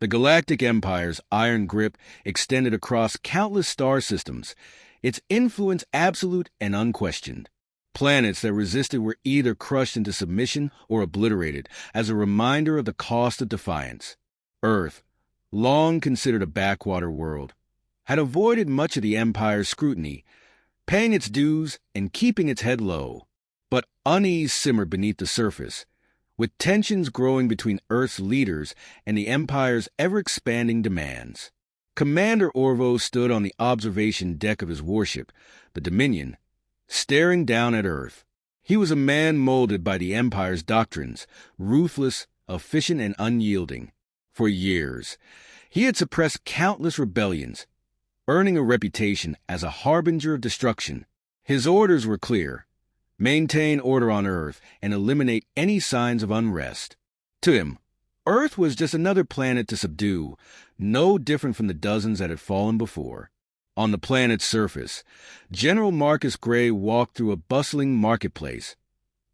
The Galactic Empire's iron grip extended across countless star systems, its influence absolute and unquestioned. Planets that resisted were either crushed into submission or obliterated as a reminder of the cost of defiance. Earth, long considered a backwater world, had avoided much of the Empire's scrutiny, paying its dues and keeping its head low. But unease simmered beneath the surface, with tensions growing between Earth's leaders and the Empire's ever-expanding demands. Commander Orvos stood on the observation deck of his warship, the Dominion, staring down at Earth. He was a man molded by the Empire's doctrines, ruthless, efficient, and unyielding. For years, he had suppressed countless rebellions, earning a reputation as a harbinger of destruction. His orders were clear: maintain order on Earth and eliminate any signs of unrest. To him, Earth was just another planet to subdue, no different from the dozens that had fallen before. On the planet's surface, General Marcus Gray walked through a bustling marketplace,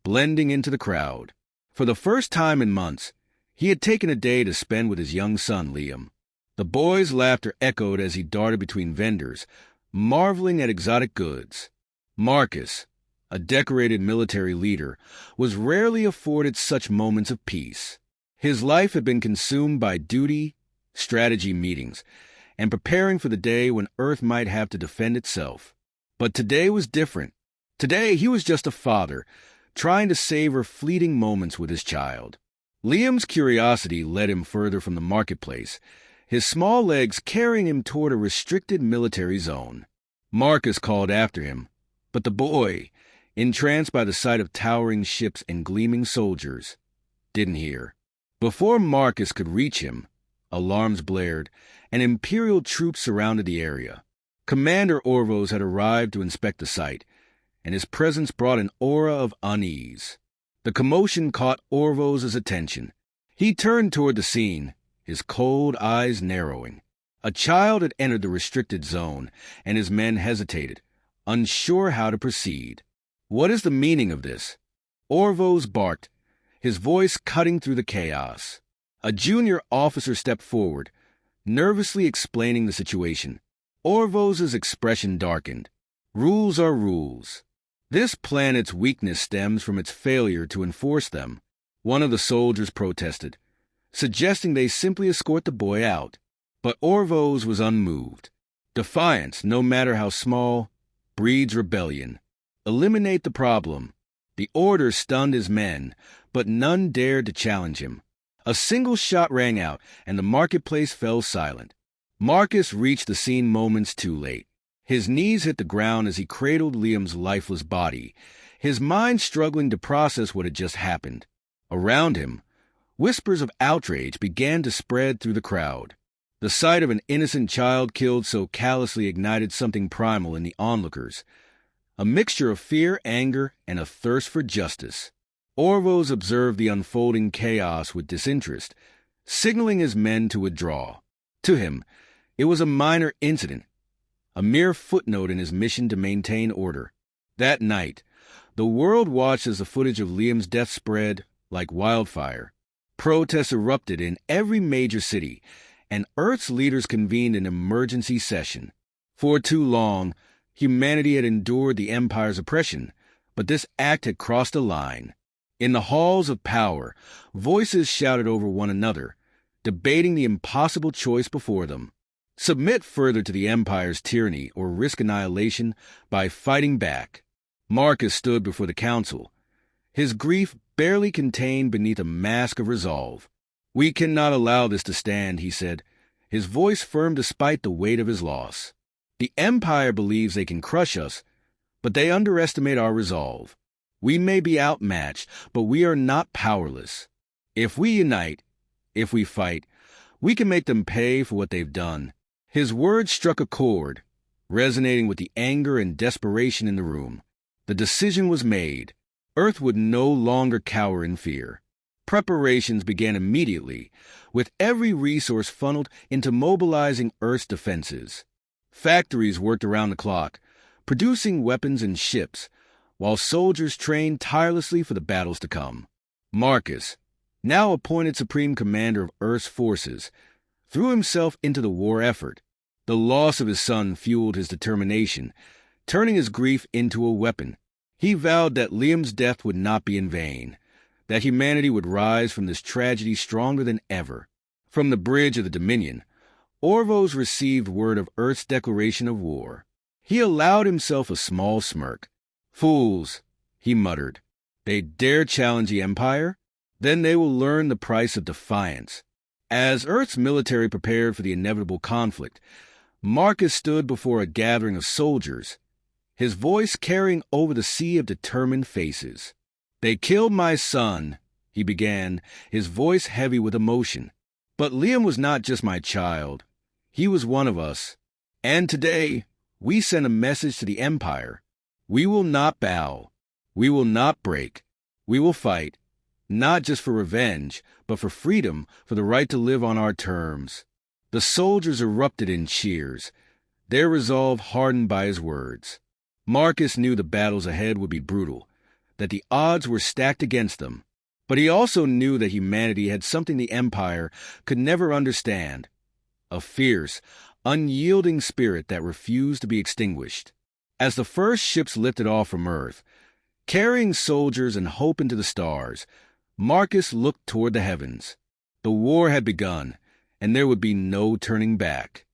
blending into the crowd. For the first time in months, he had taken a day to spend with his young son, Liam. The boy's laughter echoed as he darted between vendors, marveling at exotic goods. Marcus, a decorated military leader, was rarely afforded such moments of peace. His life had been consumed by duty, strategy meetings, and preparing for the day when Earth might have to defend itself. But today was different. Today he was just a father, trying to savor fleeting moments with his child. Liam's curiosity led him further from the marketplace, his small legs carrying him toward a restricted military zone. Marcus called after him, but the boy, entranced by the sight of towering ships and gleaming soldiers, didn't hear. Before Marcus could reach him, alarms blared, and Imperial troops surrounded the area. Commander Orvos had arrived to inspect the site, and his presence brought an aura of unease. The commotion caught Orvos' attention. He turned toward the scene, his cold eyes narrowing. A child had entered the restricted zone, and his men hesitated, unsure how to proceed. "What is the meaning of this?" Orvos barked, his voice cutting through the chaos. A junior officer stepped forward, nervously explaining the situation. Orvos' expression darkened. "Rules are rules. This planet's weakness stems from its failure to enforce them," one of the soldiers protested, suggesting they simply escort the boy out. But Orvos was unmoved. Defiance, no matter how small, breeds rebellion. Eliminate the problem. The order stunned his men, but none dared to challenge him. A single shot rang out, and the marketplace fell silent. Marcus reached the scene moments too late. His knees hit the ground as he cradled Liam's lifeless body, his mind struggling to process what had just happened. Around him, whispers of outrage began to spread through the crowd. The sight of an innocent child killed so callously ignited something primal in the onlookers, a mixture of fear, anger, and a thirst for justice. Orvos observed the unfolding chaos with disinterest, signaling his men to withdraw. To him, it was a minor incident, a mere footnote in his mission to maintain order. That night, the world watched as the footage of Liam's death spread like wildfire. Protests erupted in every major city, and Earth's leaders convened an emergency session. For too long, humanity had endured the Empire's oppression, but this act had crossed a line. In the halls of power, voices shouted over one another, debating the impossible choice before them. Submit further to the Empire's tyranny or risk annihilation by fighting back. Marcus stood before the council, his grief barely contained beneath a mask of resolve. "We cannot allow this to stand," he said, his voice firm despite the weight of his loss. "The Empire believes they can crush us, but they underestimate our resolve. We may be outmatched, but we are not powerless. If we unite, if we fight, we can make them pay for what they've done." His words struck a chord, resonating with the anger and desperation in the room. The decision was made. Earth would no longer cower in fear. Preparations began immediately, with every resource funneled into mobilizing Earth's defenses. Factories worked around the clock, producing weapons and ships, while soldiers trained tirelessly for the battles to come. Marcus, now appointed Supreme Commander of Earth's forces, threw himself into the war effort. The loss of his son fueled his determination, turning his grief into a weapon. He vowed that Liam's death would not be in vain, that humanity would rise from this tragedy stronger than ever. From the bridge of the Dominion, Orvos received word of Earth's declaration of war. He allowed himself a small smirk. "Fools," he muttered. "They dare challenge the Empire? Then they will learn the price of defiance." As Earth's military prepared for the inevitable conflict, Marcus stood before a gathering of soldiers, his voice carrying over the sea of determined faces. "They killed my son," he began, his voice heavy with emotion. "But Liam was not just my child. He was one of us. And today, we send a message to the Empire. We will not bow. We will not break. We will fight, not just for revenge, but for freedom, for the right to live on our terms." The soldiers erupted in cheers, their resolve hardened by his words. Marcus knew the battles ahead would be brutal, that the odds were stacked against them. But he also knew that humanity had something the Empire could never understand, a fierce, unyielding spirit that refused to be extinguished. As the first ships lifted off from Earth, carrying soldiers and hope into the stars, Marcus looked toward the heavens. The war had begun, and there would be no turning back.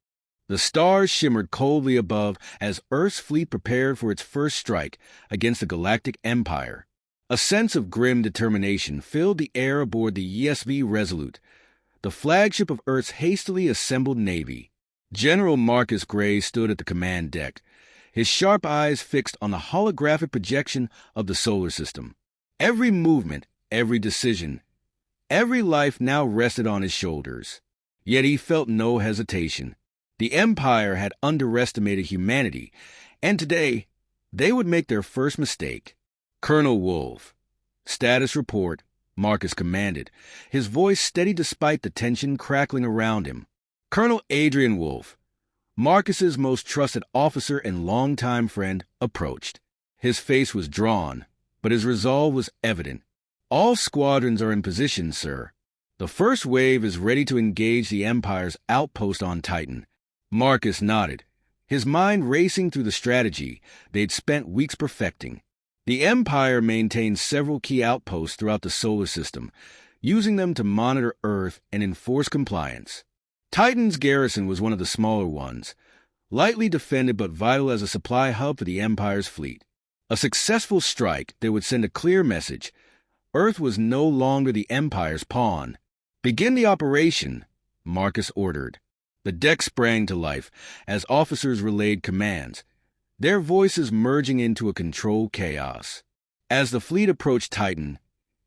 The stars shimmered coldly above as Earth's fleet prepared for its first strike against the Galactic Empire. A sense of grim determination filled the air aboard the ESV Resolute, the flagship of Earth's hastily assembled navy. General Marcus Gray stood at the command deck, his sharp eyes fixed on the holographic projection of the solar system. Every movement, every decision, every life now rested on his shoulders. Yet he felt no hesitation. The Empire had underestimated humanity, and today they would make their first mistake. "Colonel Wolfe." "Status report," Marcus commanded, his voice steady despite the tension crackling around him. Colonel Adrian Wolfe, Marcus's most trusted officer and longtime friend, approached. His face was drawn, but his resolve was evident. "All squadrons are in position, sir. The first wave is ready to engage the Empire's outpost on Titan." Marcus nodded, his mind racing through the strategy they'd spent weeks perfecting. The Empire maintained several key outposts throughout the solar system, using them to monitor Earth and enforce compliance. Titan's garrison was one of the smaller ones, lightly defended but vital as a supply hub for the Empire's fleet. A successful strike that would send a clear message: Earth was no longer the Empire's pawn. "Begin the operation," Marcus ordered. The deck sprang to life as officers relayed commands, their voices merging into a controlled chaos. As the fleet approached Titan,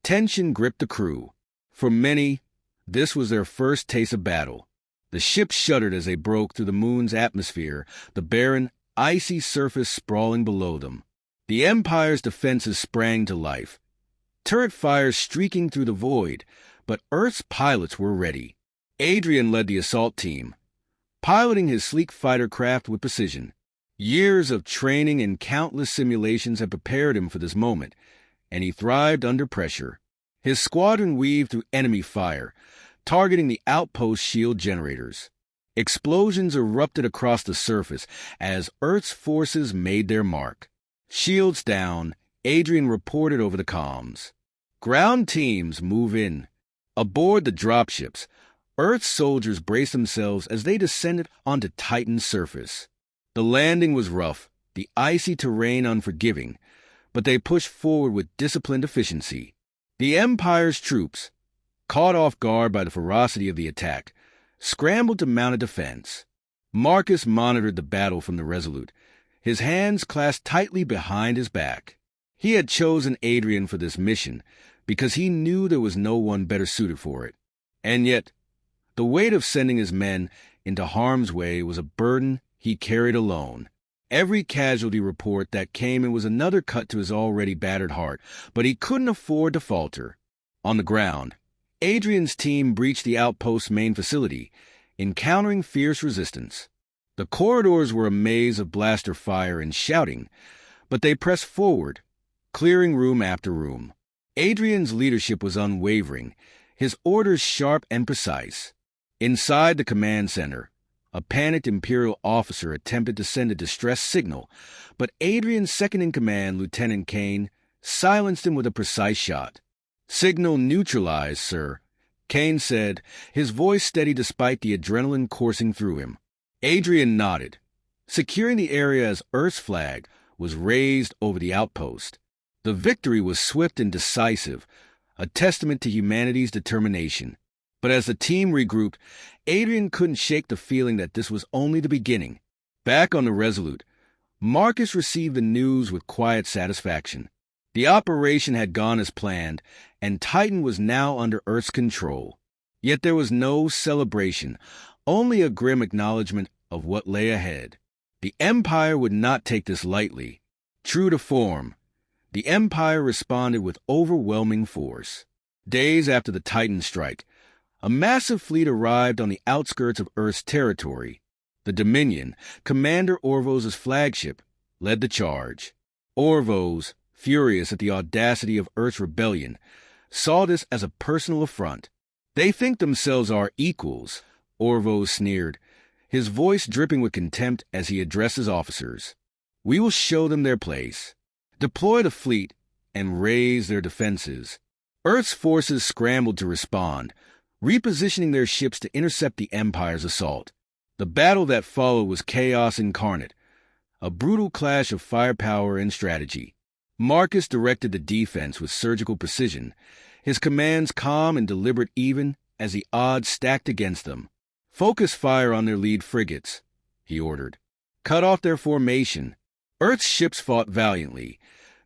tension gripped the crew. For many, this was their first taste of battle. The ships shuddered as they broke through the moon's atmosphere, the barren, icy surface sprawling below them. The Empire's defenses sprang to life, turret fires streaking through the void, but Earth's pilots were ready. Adrian led the assault team, piloting his sleek fighter craft with precision. Years of training and countless simulations had prepared him for this moment, and he thrived under pressure. His squadron weaved through enemy fire, targeting the outpost shield generators. Explosions erupted across the surface as Earth's forces made their mark. "Shields down," Adrian reported over the comms. "Ground teams move in." Aboard the dropships, Earth's soldiers braced themselves as they descended onto Titan's surface. The landing was rough, the icy terrain unforgiving, but they pushed forward with disciplined efficiency. The Empire's troops, caught off guard by the ferocity of the attack, scrambled to mount a defense. Marcus monitored the battle from the Resolute, his hands clasped tightly behind his back. He had chosen Adrian for this mission because he knew there was no one better suited for it. And yet, the weight of sending his men into harm's way was a burden he carried alone. Every casualty report that came in was another cut to his already battered heart, but he couldn't afford to falter. On the ground, Adrian's team breached the outpost's main facility, encountering fierce resistance. The corridors were a maze of blaster fire and shouting, but they pressed forward, clearing room after room. Adrian's leadership was unwavering, his orders sharp and precise. Inside the command center, a panicked Imperial officer attempted to send a distress signal, but Adrian's second-in-command, Lieutenant Kane, silenced him with a precise shot. "Signal neutralized, sir," Kane said, his voice steady despite the adrenaline coursing through him. Adrian nodded. Securing the area as Earth's flag was raised over the outpost. The victory was swift and decisive, a testament to humanity's determination. But as the team regrouped, Adrian couldn't shake the feeling that this was only the beginning. Back on the Resolute, Marcus received the news with quiet satisfaction. The operation had gone as planned, and Titan was now under Earth's control. Yet there was no celebration, only a grim acknowledgement of what lay ahead. The Empire would not take this lightly. True to form, the Empire responded with overwhelming force. Days after the Titan strike, a massive fleet arrived on the outskirts of Earth's territory. The Dominion, Commander Orvos' flagship, led the charge. Orvos, furious at the audacity of Earth's rebellion, saw this as a personal affront. "They think themselves our equals," Orvos sneered, his voice dripping with contempt as he addressed his officers. "We will show them their place. Deploy the fleet and raise their defenses." Earth's forces scrambled to respond, repositioning their ships to intercept the Empire's assault. The battle that followed was chaos incarnate, a brutal clash of firepower and strategy. Marcus directed the defense with surgical precision, his commands calm and deliberate even as the odds stacked against them. "Focus fire on their lead frigates," he ordered. "Cut off their formation." Earth's ships fought valiantly,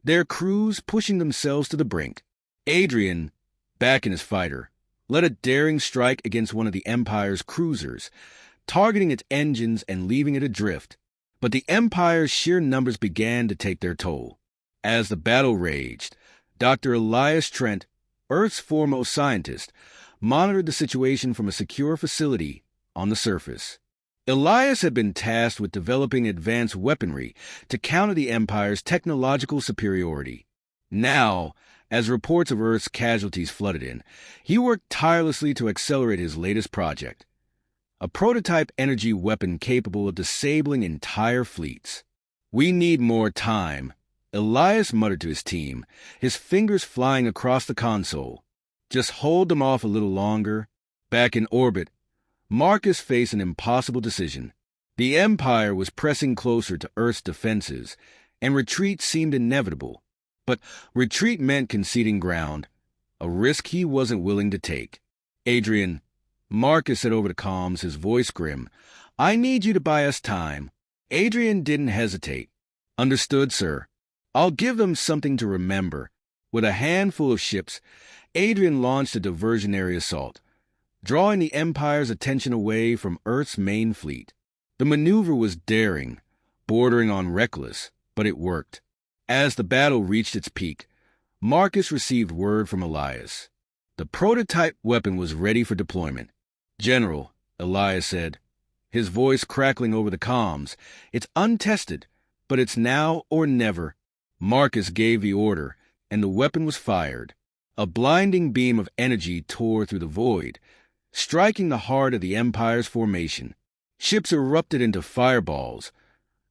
their crews pushing themselves to the brink. Adrian, back in his fighter, led a daring strike against one of the Empire's cruisers, targeting its engines and leaving it adrift. But the Empire's sheer numbers began to take their toll. As the battle raged, Dr. Elias Trent, Earth's foremost scientist, monitored the situation from a secure facility on the surface. Elias had been tasked with developing advanced weaponry to counter the Empire's technological superiority. Now, as reports of Earth's casualties flooded in, he worked tirelessly to accelerate his latest project, a prototype energy weapon capable of disabling entire fleets. "We need more time," Elias muttered to his team, his fingers flying across the console. "Just hold them off a little longer." Back in orbit, Marcus faced an impossible decision. The Empire was pressing closer to Earth's defenses, and retreat seemed inevitable. But retreat meant conceding ground, a risk he wasn't willing to take. "Adrian," Marcus said over the comms, his voice grim, "I need you to buy us time." Adrian didn't hesitate. "Understood, sir. I'll give them something to remember." With a handful of ships, Adrian launched a diversionary assault, drawing the Empire's attention away from Earth's main fleet. The maneuver was daring, bordering on reckless, but it worked. As the battle reached its peak, Marcus received word from Elias. The prototype weapon was ready for deployment. "General," Elias said, his voice crackling over the comms, "it's untested, but it's now or never." Marcus gave the order, and the weapon was fired. A blinding beam of energy tore through the void, striking the heart of the Empire's formation. Ships erupted into fireballs,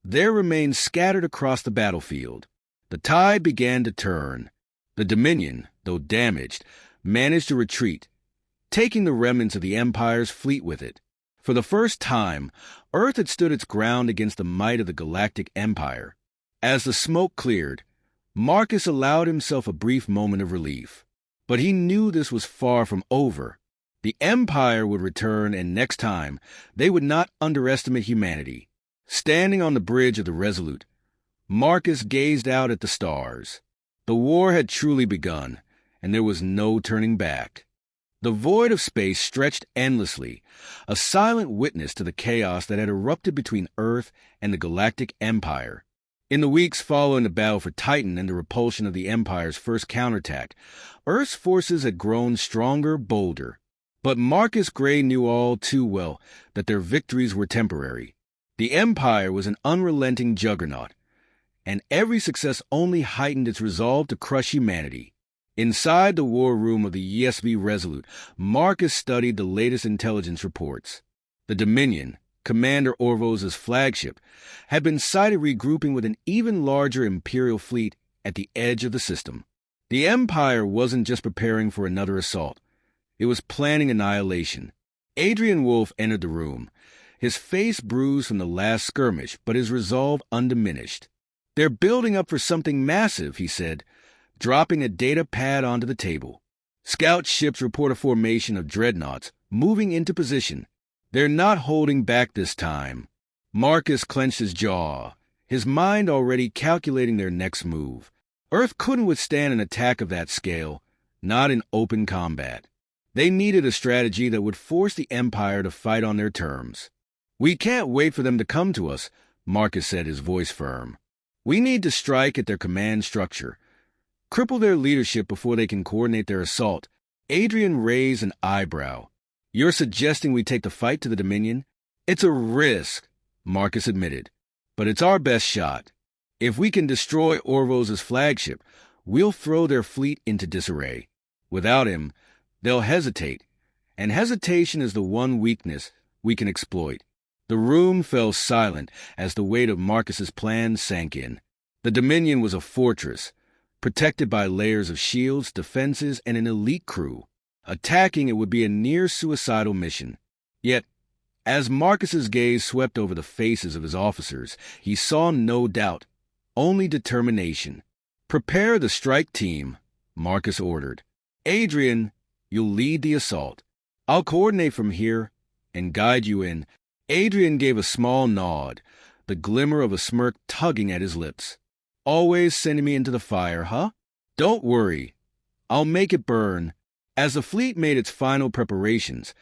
their remains scattered across the battlefield. The tide began to turn. The Dominion, though damaged, managed to retreat, taking the remnants of the Empire's fleet with it. For the first time, Earth had stood its ground against the might of the Galactic Empire. As the smoke cleared, Marcus allowed himself a brief moment of relief. But he knew this was far from over. The Empire would return, and next time, they would not underestimate humanity. Standing on the bridge of the Resolute, Marcus gazed out at the stars. The war had truly begun, and there was no turning back. The void of space stretched endlessly, a silent witness to the chaos that had erupted between Earth and the Galactic Empire. In the weeks following the battle for Titan and the repulsion of the Empire's first counterattack, Earth's forces had grown stronger, bolder. But Marcus Gray knew all too well that their victories were temporary. The Empire was an unrelenting juggernaut, and every success only heightened its resolve to crush humanity. Inside the war room of the ESB Resolute, Marcus studied the latest intelligence reports. The Dominion, Commander Orvos' flagship, had been sighted regrouping with an even larger Imperial fleet at the edge of the system. The Empire wasn't just preparing for another assault. It was planning annihilation. Adrian Wolf entered the room, his face bruised from the last skirmish, but his resolve undiminished. "They're building up for something massive," he said, dropping a data pad onto the table. "Scout ships report a formation of dreadnoughts moving into position. They're not holding back this time." Marcus clenched his jaw, his mind already calculating their next move. Earth couldn't withstand an attack of that scale, not in open combat. They needed a strategy that would force the Empire to fight on their terms. "We can't wait for them to come to us," Marcus said, his voice firm. "We need to strike at their command structure, cripple their leadership before they can coordinate their assault." Adrian raised an eyebrow. "You're suggesting we take the fight to the Dominion?" "It's a risk," Marcus admitted, "but it's our best shot. If we can destroy Orvos' flagship, we'll throw their fleet into disarray. Without him, they'll hesitate, and hesitation is the one weakness we can exploit." The room fell silent as the weight of Marcus's plan sank in. The Dominion was a fortress, protected by layers of shields, defenses, and an elite crew. Attacking it would be a near-suicidal mission. Yet, as Marcus's gaze swept over the faces of his officers, he saw no doubt, only determination. "Prepare the strike team," Marcus ordered. "Adrian, you'll lead the assault. I'll coordinate from here and guide you in." Adrian gave a small nod, the glimmer of a smirk tugging at his lips. "Always sending me into the fire, huh? Don't worry. I'll make it burn." As the fleet made its final preparations,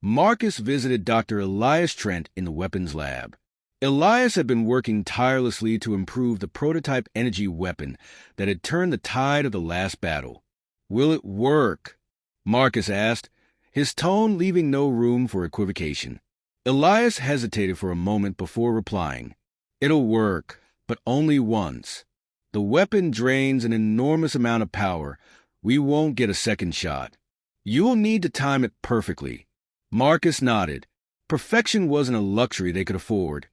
Marcus visited Dr. Elias Trent in the weapons lab. Elias had been working tirelessly to improve the prototype energy weapon that had turned the tide of the last battle. "Will it work?" Marcus asked, his tone leaving no room for equivocation. Elias hesitated for a moment before replying. "It'll work, but only once. The weapon drains an enormous amount of power. We won't get a second shot. You'll need to time it perfectly." Marcus nodded. Perfection wasn't a luxury they could afford.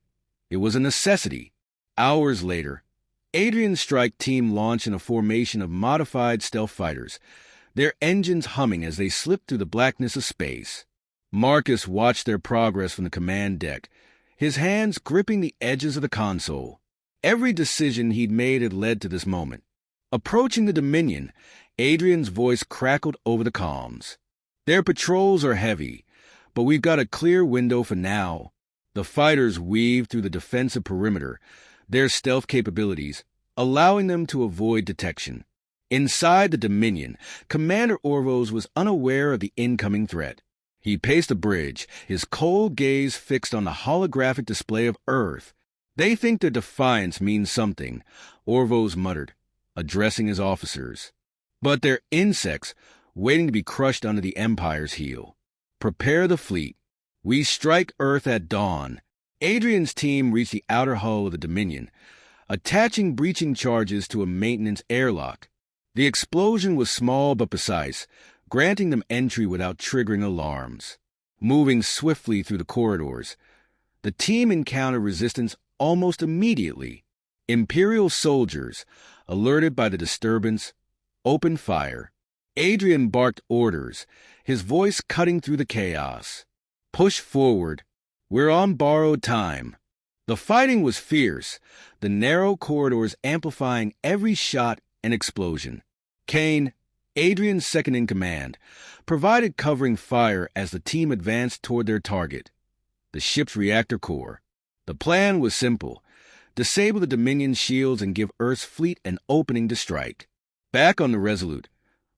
It was a necessity. Hours later, Adrian's strike team launched in a formation of modified stealth fighters, their engines humming as they slipped through the blackness of space. Marcus watched their progress from the command deck, his hands gripping the edges of the console. Every decision he'd made had led to this moment. Approaching the Dominion, Adrian's voice crackled over the comms. "Their patrols are heavy, but we've got a clear window for now." The fighters weaved through the defensive perimeter, their stealth capabilities allowing them to avoid detection. Inside the Dominion, Commander Orvos was unaware of the incoming threat. He paced the bridge, his cold gaze fixed on the holographic display of Earth. "They think their defiance means something," Orvos muttered, addressing his officers. "But they're insects, waiting to be crushed under the Empire's heel. Prepare the fleet. We strike Earth at dawn." Adrian's team reached the outer hull of the Dominion, attaching breaching charges to a maintenance airlock. The explosion was small but precise, granting them entry without triggering alarms. Moving swiftly through the corridors, the team encountered resistance almost immediately. Imperial soldiers, alerted by the disturbance, opened fire. Adrian barked orders, his voice cutting through the chaos. "Push forward. We're on borrowed time." The fighting was fierce, the narrow corridors amplifying every shot and explosion. Kane, Adrian's second-in-command, provided covering fire as the team advanced toward their target, the ship's reactor core. The plan was simple: disable the Dominion's shields and give Earth's fleet an opening to strike. Back on the Resolute,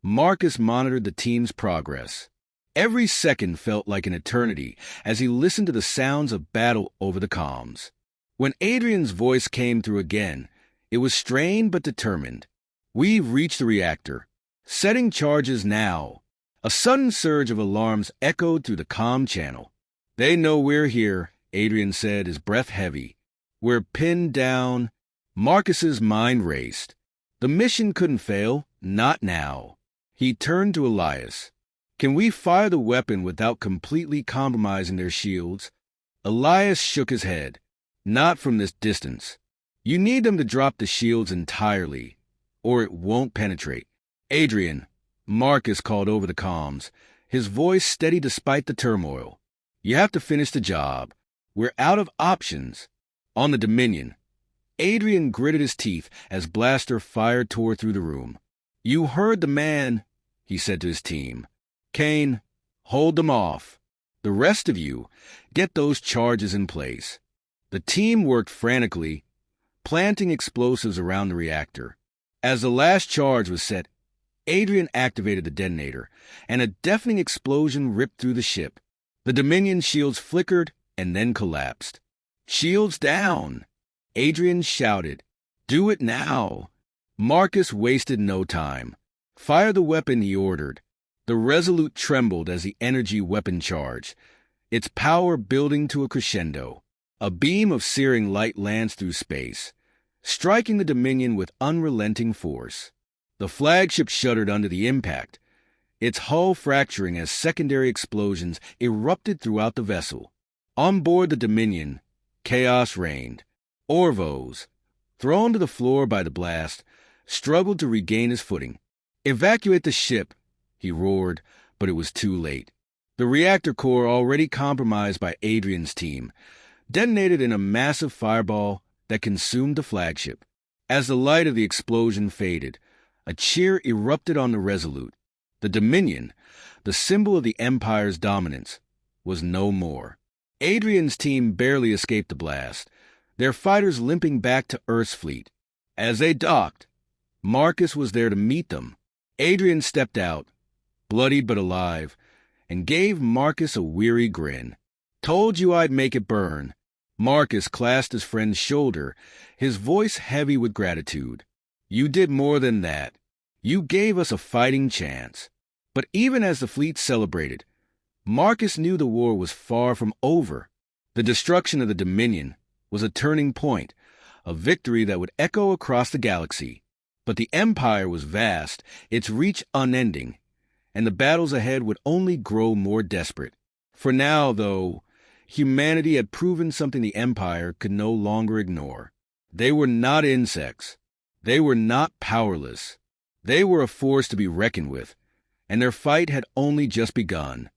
Marcus monitored the team's progress. Every second felt like an eternity as he listened to the sounds of battle over the comms. When Adrian's voice came through again, it was strained but determined. "We've reached the reactor. Setting charges now." A sudden surge of alarms echoed through the comm channel. "They know we're here," Adrian said, his breath heavy. "We're pinned down." Marcus's mind raced. The mission couldn't fail, not now. He turned to Elias. Can we fire the weapon without completely compromising their shields? Elias shook his head. Not from this distance. You need them to drop the shields entirely, or it won't penetrate. Adrian, Marcus called over the comms, his voice steady despite the turmoil. You have to finish the job. We're out of options. On the Dominion. Adrian gritted his teeth as Blaster fired tore through the room. You heard the man, he said to his team. Kane, hold them off. The rest of you, get those charges in place. The team worked frantically, planting explosives around the reactor. As the last charge was set, Adrian activated the detonator, and a deafening explosion ripped through the ship. The Dominion shields flickered and then collapsed. Shields down! Adrian shouted. Do it now! Marcus wasted no time. Fire the weapon, he ordered. The Resolute trembled as the energy weapon charged, its power building to a crescendo. A beam of searing light lands through space, striking the Dominion with unrelenting force. The flagship shuddered under the impact, its hull fracturing as secondary explosions erupted throughout the vessel. On board the Dominion, chaos reigned. Orvos, thrown to the floor by the blast, struggled to regain his footing. Evacuate the ship, he roared, but it was too late. The reactor core, already compromised by Adrian's team, detonated in a massive fireball that consumed the flagship. As the light of the explosion faded, a cheer erupted on the Resolute. The Dominion, the symbol of the Empire's dominance, was no more. Adrian's team barely escaped the blast, their fighters limping back to Earth's fleet. As they docked, Marcus was there to meet them. Adrian stepped out, bloodied but alive, and gave Marcus a weary grin. Told you I'd make it burn. Marcus clasped his friend's shoulder, his voice heavy with gratitude. You did more than that. You gave us a fighting chance. But even as the fleet celebrated, Marcus knew the war was far from over. The destruction of the Dominion was a turning point, a victory that would echo across the galaxy. But the Empire was vast, its reach unending, and the battles ahead would only grow more desperate. For now, though, humanity had proven something the Empire could no longer ignore. They were not insects. They were not powerless. They were a force to be reckoned with, and their fight had only just begun.